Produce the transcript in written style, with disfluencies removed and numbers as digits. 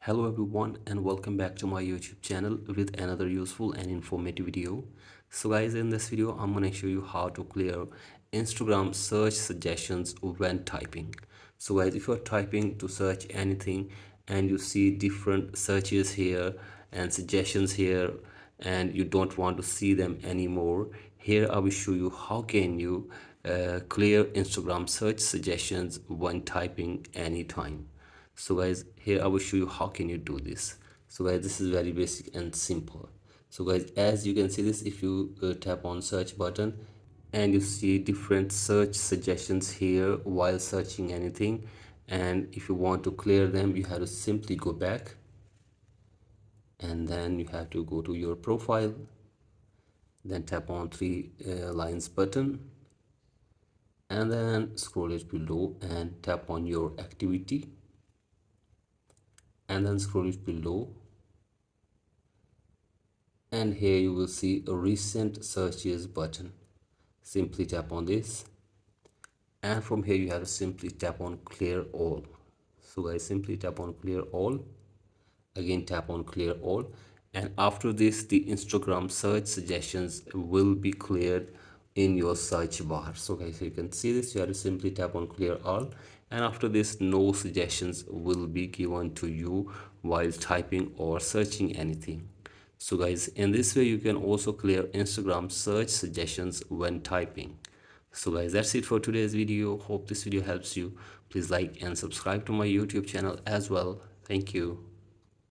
Hello everyone and welcome back to my YouTube channel with another useful and informative video. So guys, in this video I'm going to show you how to clear Instagram search suggestions when typing. So guys, if you're typing to search anything and you see different searches here and suggestions here and you don't want to see them anymore, here I will show you how can you clear Instagram search suggestions when typing anytime. So guys, here I will show you how can you do this. So guys, this is very basic and simple. So guys, as you can see this, if you tap on search button and you see different search suggestions here while searching anything, and if you want to clear them, you have to simply go back and then you have to go to your profile, then tap on three lines button and then scroll it below and tap on your activity and then scroll it below, and here you will see a recent searches button. Simply tap on this and from here you have to simply tap on clear all. So guys, simply tap on clear all, again tap on clear all, and after this the Instagram search suggestions will be cleared in your search bar. So guys, you can see this, you have to simply tap on clear all, and after this no suggestions will be given to you while typing or searching anything. So guys, in this way you can also clear Instagram search suggestions when typing. So guys, that's it for today's video. Hope this video helps you. Please like and subscribe to my YouTube channel as well. Thank you.